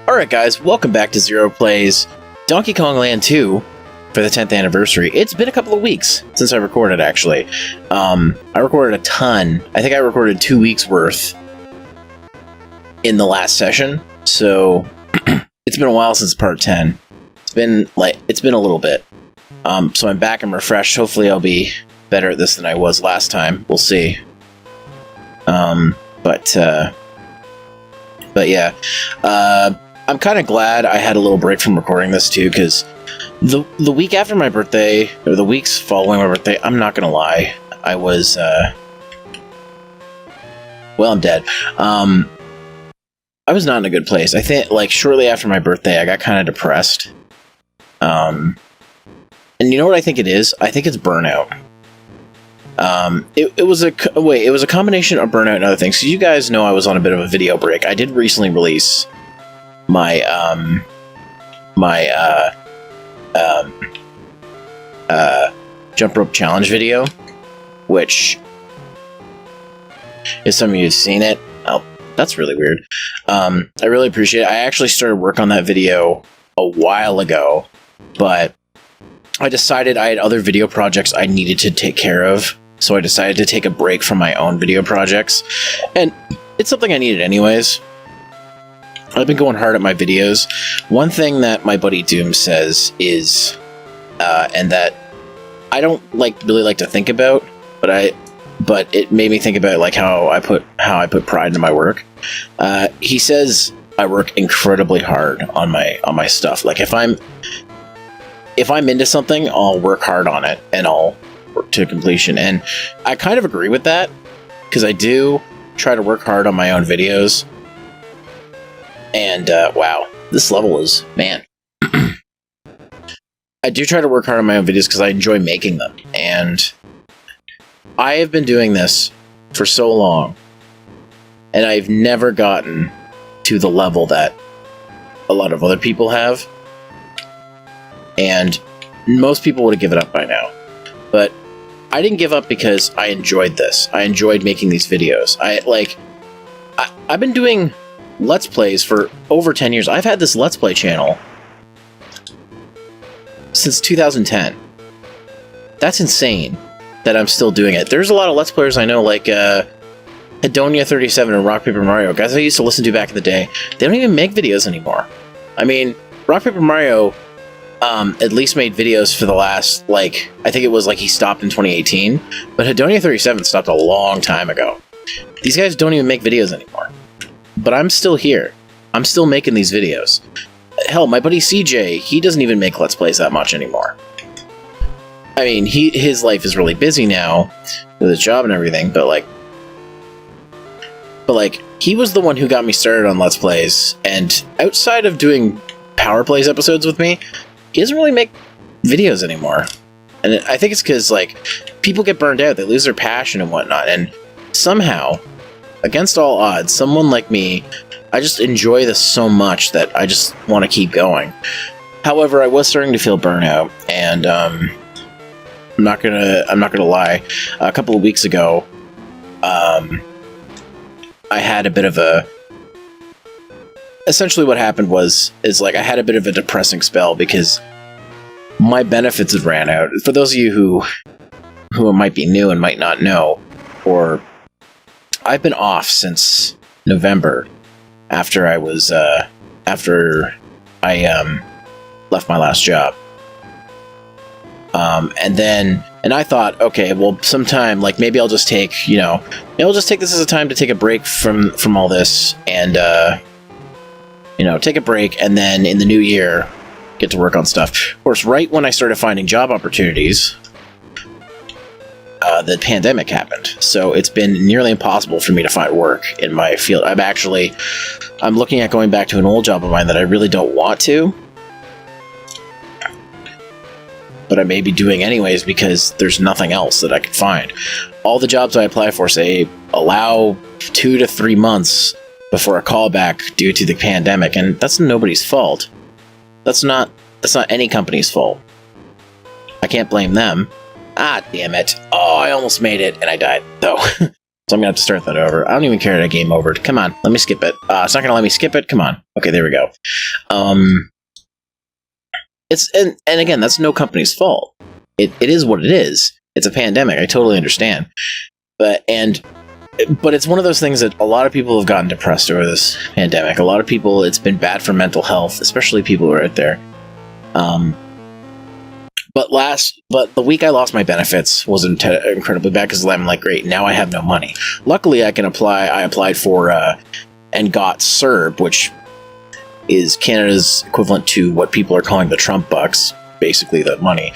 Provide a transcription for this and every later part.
Alright guys, welcome back to Zero Plays Donkey Kong Land 2 for the 10th anniversary. It's been a couple of weeks since I recorded, actually. I recorded a ton. I think I recorded 2 weeks worth in the last session, so it's been a while since part 10. It's been a little bit. So I'm back and refreshed. Hopefully I'll be better at this than I was last time. We'll see. But yeah. I'm kind of glad I had a little break from recording this too, because the week after my birthday, or the weeks following my birthday, I'm not gonna lie, I was, well, I'm dead. I was not in a good place. I think, like, shortly after my birthday, I got kind of depressed. And you know what I think it is? I think it's burnout. It was a combination of burnout and other things. So you guys know I was on a bit of a video break. I did recently release my jump rope challenge video, which, if some of you have seen it, oh, that's really weird. I really appreciate it. I actually started work on that video a while ago, but I decided I had other video projects I needed to take care of, so I decided to take a break from my own video projects, and it's something I needed anyways. I've been going hard at my videos. One thing that my buddy Doom says is, and that I don't really like to think about, but it made me think about like how I put pride into my work. He says I work incredibly hard on my stuff. Like if I'm into something, I'll work hard on it and I'll work to completion. And I kind of agree with that, because I do try to work hard on my own videos. And, wow, this level is, man. I do try to work hard on my own videos because I enjoy making them. And I have been doing this for so long, and I've never gotten to the level that a lot of other people have. And most people would have given up by now. But I didn't give up because I enjoyed this. I enjoyed making these videos. I've been doing Let's Plays for over 10 years. I've had this Let's Play channel since 2010. That's insane that I'm still doing it. There's a lot of Let's Players I know, like Hedonia37 and Rock Paper Mario, guys I used to listen to back in the day. They don't even make videos anymore. I mean, Rock Paper Mario at least made videos for the last, I think it was he stopped in 2018, but Hedonia37 stopped a long time ago. These guys don't even make videos anymore. But I'm still here. I'm still making these videos. Hell, my buddy CJ, he doesn't even make Let's Plays that much anymore. I mean, his life is really busy now with his job and everything, but he was the one who got me started on Let's Plays, and outside of doing Power Plays episodes with me, he doesn't really make videos anymore. And I think it's because, people get burned out, they lose their passion and whatnot, and somehow, against all odds, someone like me, I just enjoy this so much that I just want to keep going. However, I was starting to feel burnout, and I'm not gonna lie. A couple of weeks ago, I had a bit of a. Essentially, what happened I had a bit of a depressing spell because my benefits had ran out. For those of you who might be new and might not know, or I've been off since November after I left my last job. And I thought, okay, well, sometime, maybe I'll just take, maybe I'll just take this as a time to take a break from all this and, take a break, and then in the new year, get to work on stuff. Of course, right when I started finding job opportunities, the pandemic happened, so it's been nearly impossible for me to find work in my field. I'm looking at going back to an old job of mine that I really don't want to, but I may be doing anyways because there's nothing else that I can find. All the jobs I apply for say allow 2 to 3 months before a callback due to the pandemic, and that's nobody's fault. That's not any company's fault. I can't blame them. Ah, damn it. Oh, I almost made it, and I died, though. So I'm gonna have to start that over. I don't even care that game over. Come on, let me skip it. It's not gonna let me skip it. Come on. Okay, there we go. It's and again, that's no company's fault. It is what it is. It's a pandemic. I totally understand. But it's one of those things that a lot of people have gotten depressed over this pandemic. A lot of people, it's been bad for mental health, especially people who are out there. But the week I lost my benefits was incredibly bad because I'm like, great, now I have no money. Luckily, I can apply. I applied for and got CERB, which is Canada's equivalent to what people are calling the Trump bucks, basically the money.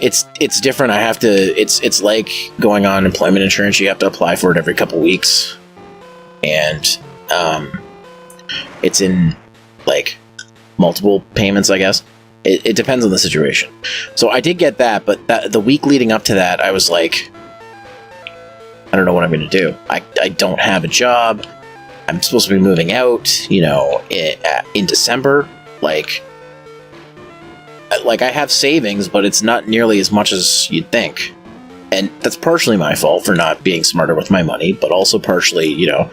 It's different. I have to. It's like going on employment insurance. You have to apply for it every couple weeks, and it's in like multiple payments, I guess. It depends on the situation. So I did get that, but the week leading up to that, I was like, I don't know what I'm going to do. I don't have a job. I'm supposed to be moving out, in December. Like I have savings, but it's not nearly as much as you'd think. And that's partially my fault for not being smarter with my money, but also partially, it's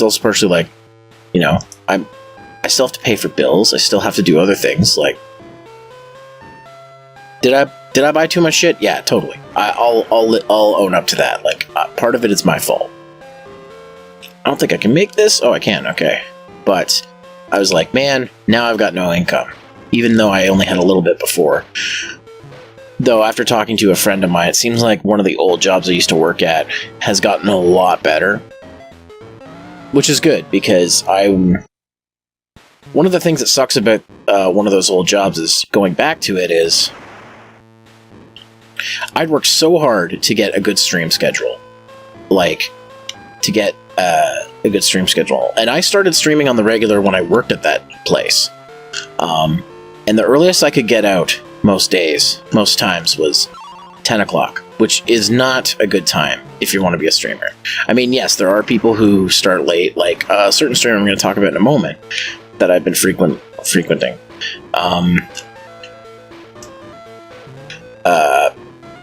also partially I still have to pay for bills. I still have to do other things. Like, did I buy too much shit? Yeah, totally. I'll own up to that. Like, part of it is my fault. I don't think I can make this. Oh, I can. Okay, but I was like, man, now I've got no income, even though I only had a little bit before. Though after talking to a friend of mine, it seems like one of the old jobs I used to work at has gotten a lot better, which is good because one of the things that sucks about one of those old jobs is going back to it is I'd worked so hard to get a good stream schedule. And I started streaming on the regular when I worked at that place. And the earliest I could get out most times was 10 o'clock, which is not a good time if you want to be a streamer. I mean, yes, there are people who start late, like a certain streamer I'm going to talk about in a moment, that I've been frequenting.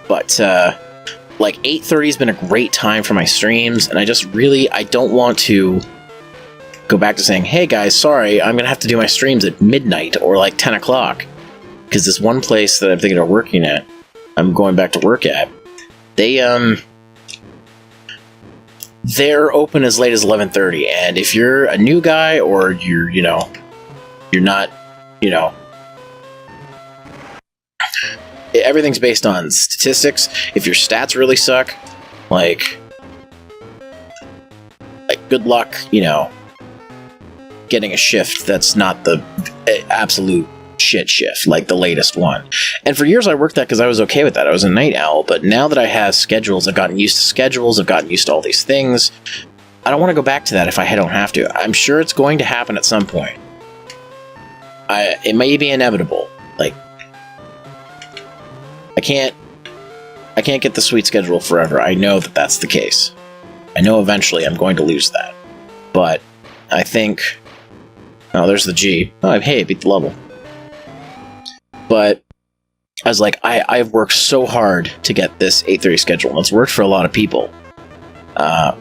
But 8:30 has been a great time for my streams, and I don't want to go back to saying, hey guys, sorry, I'm gonna have to do my streams at midnight or like 10 o'clock, because this one place that I'm thinking of working at, I'm going back to work at, they're open as late as 11:30, and if you're a new guy or you're not, everything's based on statistics. If your stats really suck, like good luck, getting a shift that's not the absolute shit shift, like the latest one. And for years I worked that because I was okay with that. I was a night owl, but now that I have schedules, I've gotten used to schedules, I've gotten used to all these things. I don't want to go back to that if I don't have to. I'm sure it's going to happen at some point. It may be inevitable. Like, I can't get the sweet schedule forever. I know that that's the case. I know eventually I'm going to lose that. But I think... Oh, there's the G. Oh, hey, I beat the level. But I was like, I've worked so hard to get this 8:30 schedule, and it's worked for a lot of people.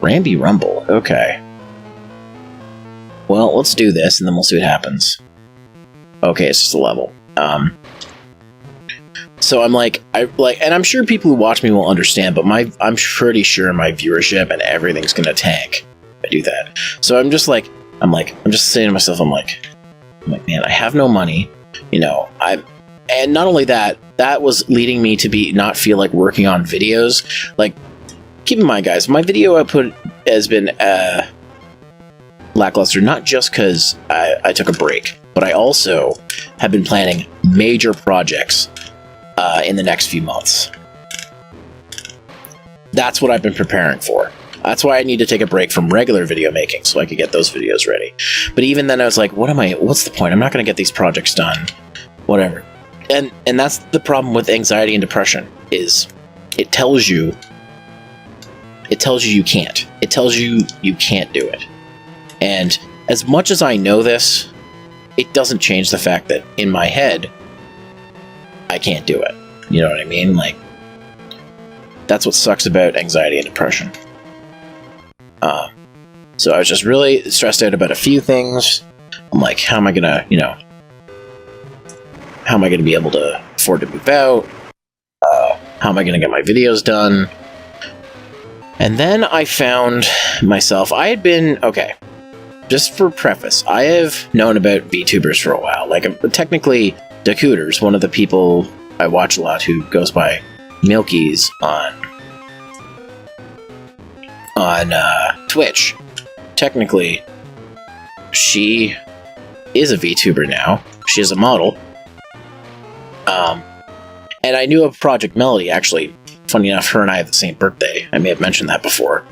Randy Rumble. Okay. Well, let's do this, and then we'll see what happens. Okay, it's just a level. So I'm like, and I'm sure people who watch me will understand, but I'm pretty sure my viewership and everything's gonna tank if I do that. So I'm just saying to myself, I'm like, man, I have no money, and not only that, that was leading me to not feel like working on videos. Like, keep in mind, guys, my video output has been lackluster, not just because I took a break, but I also have been planning major projects in the next few months. That's what I've been preparing for. That's why I need to take a break from regular video making so I could get those videos ready. But even then I was like, what's the point? I'm not going to get these projects done. Whatever. And that's the problem with anxiety and depression, is it tells you you can't. It tells you you can't do it. And as much as I know this, it doesn't change the fact that in my head, I can't do it. You know what I mean? Like, that's what sucks about anxiety and depression. So I was just really stressed out about a few things. I'm like, how am I gonna, how am I gonna be able to afford to move out? How am I gonna get my videos done? And then I found myself, I had been, okay, just for preface, I have known about VTubers for a while. Like, technically, Dakooters, one of the people I watch a lot who goes by Milky's on Twitch. Technically, she is a VTuber now. She is a model. And I knew of Project Melody, actually. Funny enough, her and I have the same birthday. I may have mentioned that before.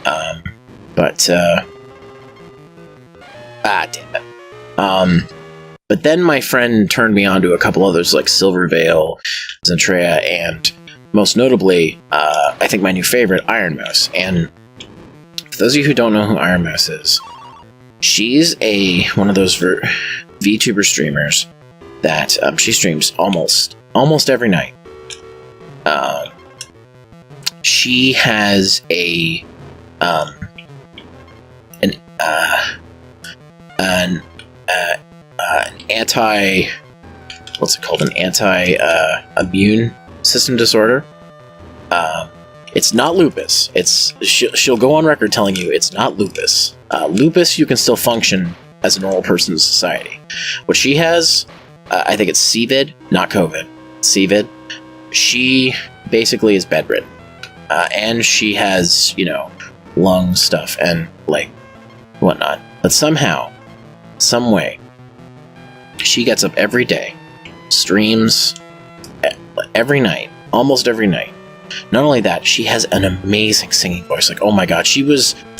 Damn it. But then my friend turned me on to a couple others like Silverveil, Zentrea, and most notably, I think my new favorite, Iron Mouse. And for those of you who don't know who Iron Mouse is, she's one of those VTuber streamers that she streams almost every night. She has an anti, what's it called? An immune system disorder. It's not lupus. She'll go on record telling you it's not lupus. Lupus, you can still function as a normal person in society. What she has, I think it's CVID, not COVID. CVID. She basically is bedridden. And she has, lung stuff and, whatnot. But somehow, some way, she gets up every day, streams every night, almost every night. Not only that, she has an amazing singing voice. Like, oh my god,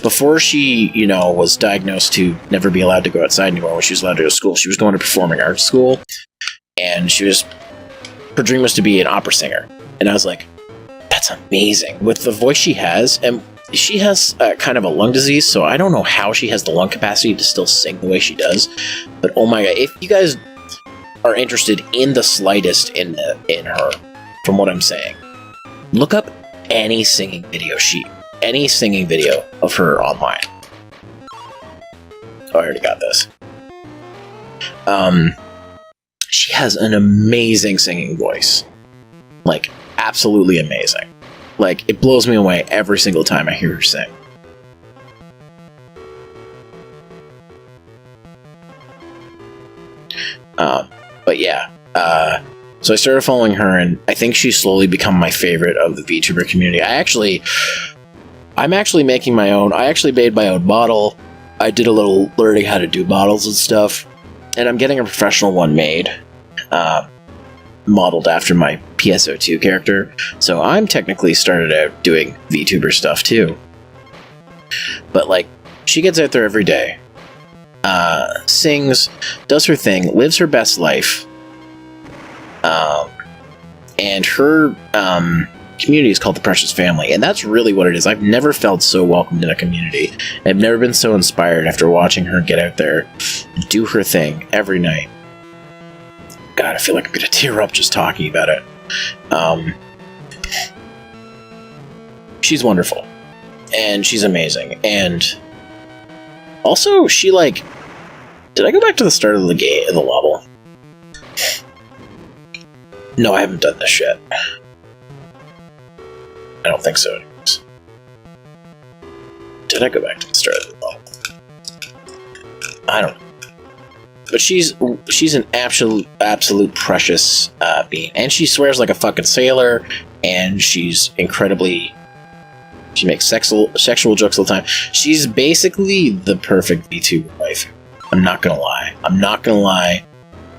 before she, was diagnosed to never be allowed to go outside anymore when she was allowed to go to school, she was going to performing arts school, and her dream was to be an opera singer. And I was like, that's amazing. With the voice she has, and she has kind of a lung disease, so I don't know how she has the lung capacity to still sing the way she does. But oh my god, if you guys are interested in the slightest in her, from what I'm saying, look up any singing video of her online. Oh, I already got this. She has an amazing singing voice. Like, absolutely amazing. Like, it blows me away every single time I hear her sing. But yeah, so I started following her, and I think she's slowly become my favorite of the VTuber community. I'm actually making my own. I actually made my own model. I did a little learning how to do models and stuff, and I'm getting a professional one made, modeled after my PSO2 character. So I'm technically started out doing VTuber stuff too. But she gets out there every day, sings, does her thing, lives her best life. And her community is called the Precious Family, and that's really what it is. I've never felt so welcomed in a community. I've never been so inspired after watching her get out there and do her thing every night. God, I feel like I'm gonna tear up just talking about it. She's wonderful, and she's amazing, and also she did I go back to the start of the game, the level? No, I haven't done this yet. I don't think so anyways. Did I go back to the start of the level? I don't know. But she's an absolute precious being. And she swears like a fucking sailor, and she's incredibly... She makes sexual jokes all the time. She's basically the perfect VTuber wife. I'm not gonna lie.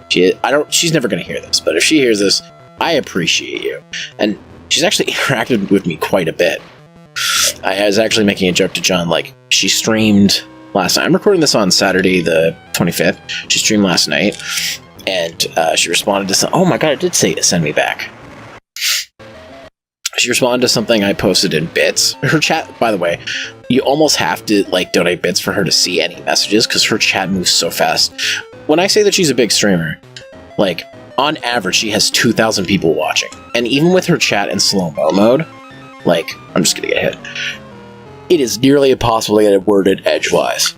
She's never gonna hear this, but if she hears this, I appreciate you. And she's actually interacted with me quite a bit. I was actually making a joke to John, she streamed last night. I'm recording this on Saturday the 25th. She streamed last night, and she responded to oh my god, it did say to send me back. She responded to something I posted in bits. Her chat, by the way, you almost have to donate bits for her to see any messages, because her chat moves so fast. When I say that she's a big streamer, on average, she has 2,000 people watching. And even with her chat in slow-mo mode, Like, I'm just gonna get hit. It is nearly impossible to get it worded edgewise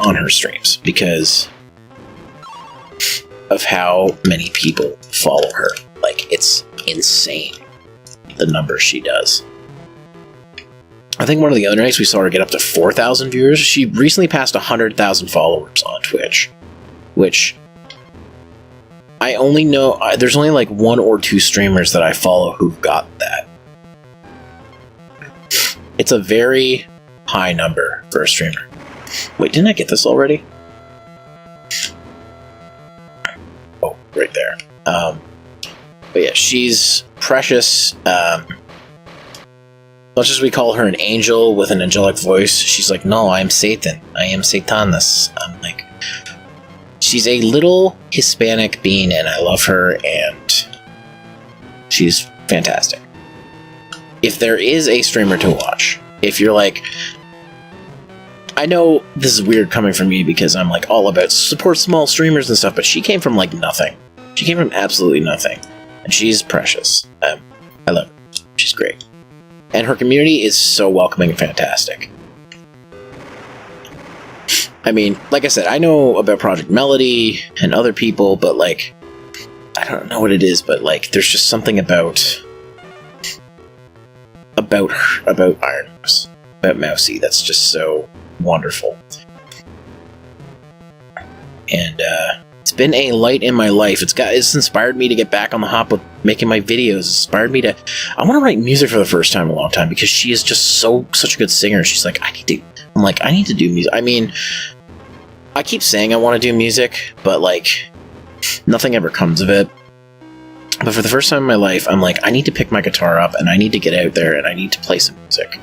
on her streams because of how many people follow her. Like, it's insane, the numbers she does. I think one of the other nights we saw her get up to 4,000 viewers. She recently passed 100,000 followers on Twitch, which I only know, there's only like 1 or 2 streamers that I follow who've got that. It's a very high number for a streamer. Wait, didn't I get this already? Oh, right there. But yeah, she's precious. Much as we call her an angel with an angelic voice, she's like, no, I'm Satan. I am Satanus. I'm like, she's a little Hispanic being, and I love her, and she's fantastic. If there is a streamer to watch, if you're like, I know this is weird coming from me because I'm like all about support small streamers and stuff, but she came from like nothing. She came from absolutely nothing, and she's precious. I love her. She's great. And her community is so welcoming and fantastic. I mean, like I said, I know about Project Melody and other people, but like, I don't know what it is, but like, there's just something about her, about Iron Mouse, about Mousy, that's just so wonderful. And it's been a light in my life. It's inspired me to get back on the hop with making my videos. It's inspired me to, I want to write music for the first time in a long time because she is just such a good singer. She's like, I need to do music. I mean, I keep saying I want to do music, but like, nothing ever comes of it. But for the first time in my life, I'm like, I need to pick my guitar up and I need to get out there and I need to play some music.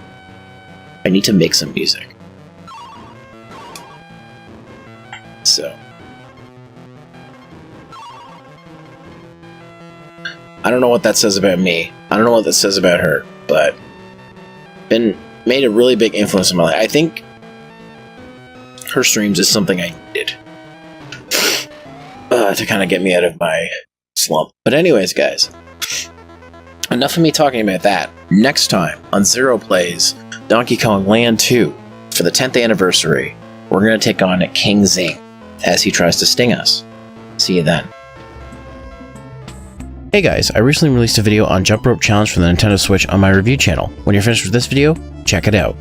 I need to make some music. So, I don't know what that says about me. I don't know what that says about her, but made a really big influence in my life. I think her streams is something I needed to kind of get me out of my slump. But anyways, guys, enough of me talking about that. Next time on Zero Plays Donkey Kong Land 2 for the 10th anniversary, we're going to take on King Zing as he tries to sting us. See you then. Hey guys, I recently released a video on Jump Rope Challenge for the Nintendo Switch on my review channel. When you're finished with this video, check it out.